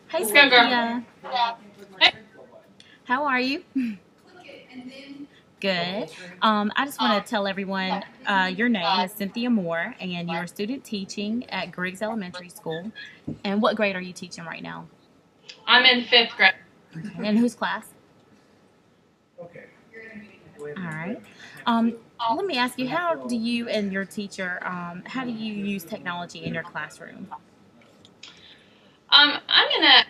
Hey, Let's go, girl. Cynthia. Hey. How are you? Good. I just want to tell everyone your name is Cynthia Moore, and you're a student teaching at Griggs Elementary School. And what grade are you teaching right now? I'm in fifth grade. Okay. And whose class? All right. Let me ask you, how do you and your teacher, how do you use technology in your classroom? I'm in a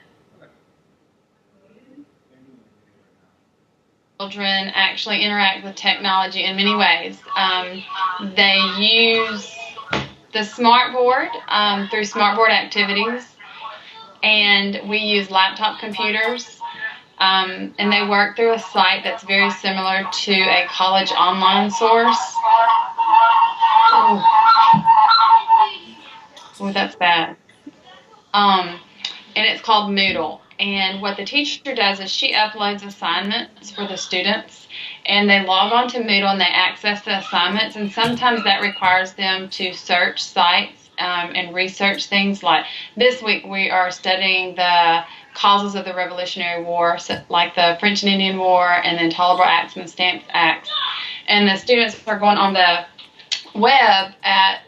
children actually interact with technology in many ways. They use the smartboard through smartboard activities, and we use laptop computers. And they work through a site that's very similar to a college online source. Oh, that's bad. Um, and it's called Moodle. And what the teacher does is she uploads assignments for the students, and they log on to Moodle and they access the assignments. And sometimes that requires them to search sites and research things. Like this week, we are studying the causes of the Revolutionary War, so like the French and Indian War, and then Tolerable Acts and the Stamp Acts. And the students are going on the web at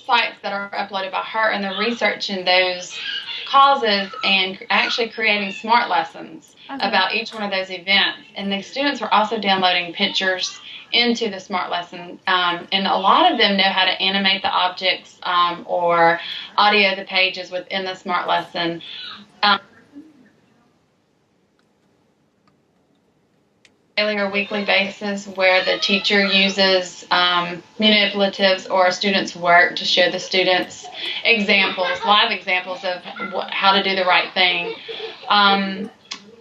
sites that are uploaded by her, and they're researching those causes and actually creating smart lessons about each one of those events. And the students were also downloading pictures into the smart lesson, and a lot of them know how to animate the objects or audio the pages within the smart lesson. Daily or weekly basis where the teacher uses manipulatives or students' work to show the students examples, live examples of how to do the right thing.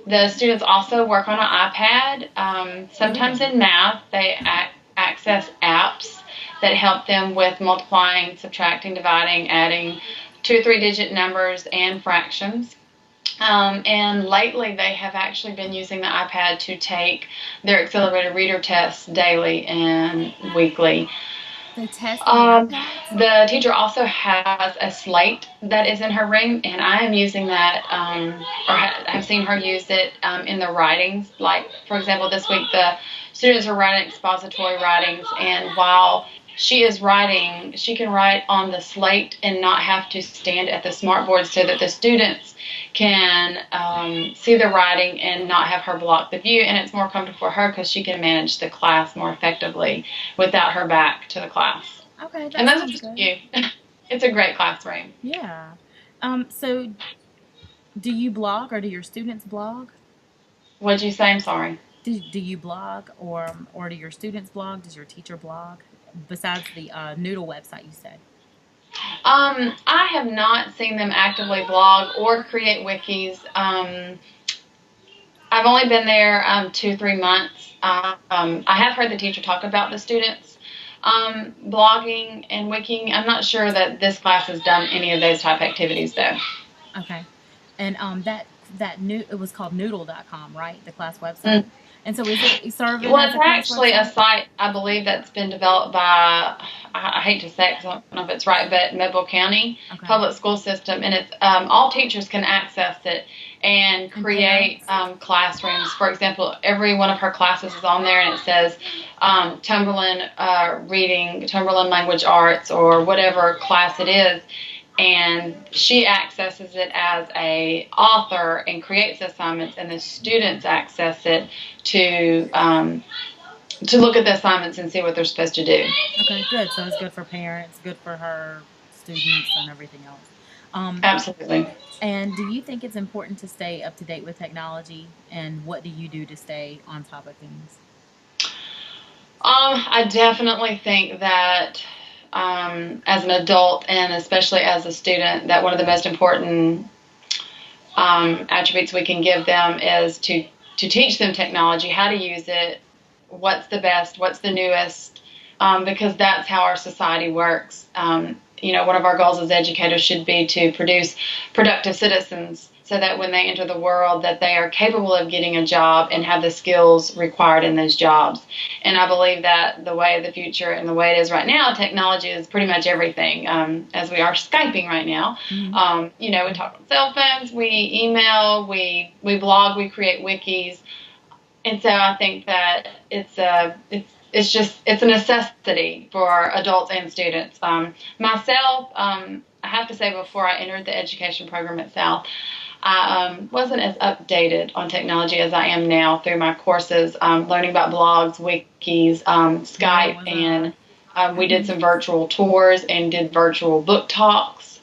The students also work on an iPad. Sometimes in math, they access apps that help them with multiplying, subtracting, dividing, adding 2 or 3 digit numbers and fractions. And lately, they have actually been using the iPad to take their accelerated reader tests daily and weekly. They test on the The teacher also has a slate that is in her room, and I am using that, or have seen her use it in the writings. Like, for example, this week the students are writing expository writings, and while she is writing, she can write on the slate and not have to stand at the smartboard, so that the students can see the writing and not have her block the view, and it's more comfortable for her because she can manage the class more effectively without her back to the class. Okay, And that those are sounds just a good. few. It's a great classroom. Yeah. So do you blog or do your students blog? What'd you say? I'm sorry. Do you blog or do your students blog? Does your teacher blog? Besides the Noodle website you said. I have not seen them actively blog or create wikis. I've only been there 2 or 3 months. I have heard the teacher talk about the students blogging and wiking. I'm not sure that this class has done any of those type activities though. Okay. And that new it was called noodle.com, right? The class website. Mm. And so is it serving Well, as it's a class actually a website? site, I believe, that's been developed by, I hate to say it because I don't know if it's right, but Mobile County Okay. Public School System. And it's all teachers can access it and And create parents? classrooms. For example, every one of her classes is on there, and it says Cumberland Reading, Cumberland Language Arts, or whatever class it is. And she accesses it as a author and creates assignments, and the students access it to look at the assignments and see what they're supposed to do. Okay, good. So it's good for parents, good for her students, and everything else. Um, Absolutely. and do you think it's important to stay up to date with technology? And what do you do to stay on top of things? I definitely think that as an adult and especially as a student, that one of the most important attributes we can give them is to teach them technology, how to use it, what's the best, what's the newest, because that's how our society works. one of our goals as educators should be to produce productive citizens so that when they enter the world that they are capable of getting a job and have the skills required in those jobs. And I believe that the way of the future and the way it is right now, technology is pretty much everything, as we are Skyping right now. Mm-hmm. We talk on cell phones, we email, we blog, we create wikis. And so I think that it's a necessity for adults and students. Myself, I have to say, before I entered the education program at South, I wasn't as updated on technology as I am now through my courses, learning about blogs, wikis, Skype, and we did some virtual tours and did virtual book talks.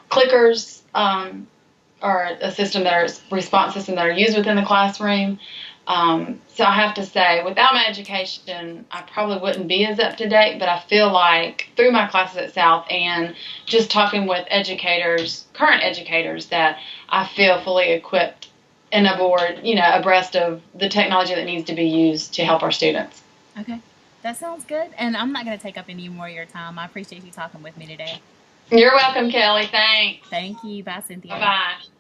Clickers are a system response system that are used within the classroom. So I have to say, without my education, I probably wouldn't be as up to date, but I feel like through my classes at South and just talking with current educators, that I feel fully equipped and abreast of the technology that needs to be used to help our students. Okay. That sounds good. And I'm not going to take up any more of your time. I appreciate you talking with me today. You're welcome, Kelly. Thanks. Thank you. Bye, Cynthia. Bye-bye.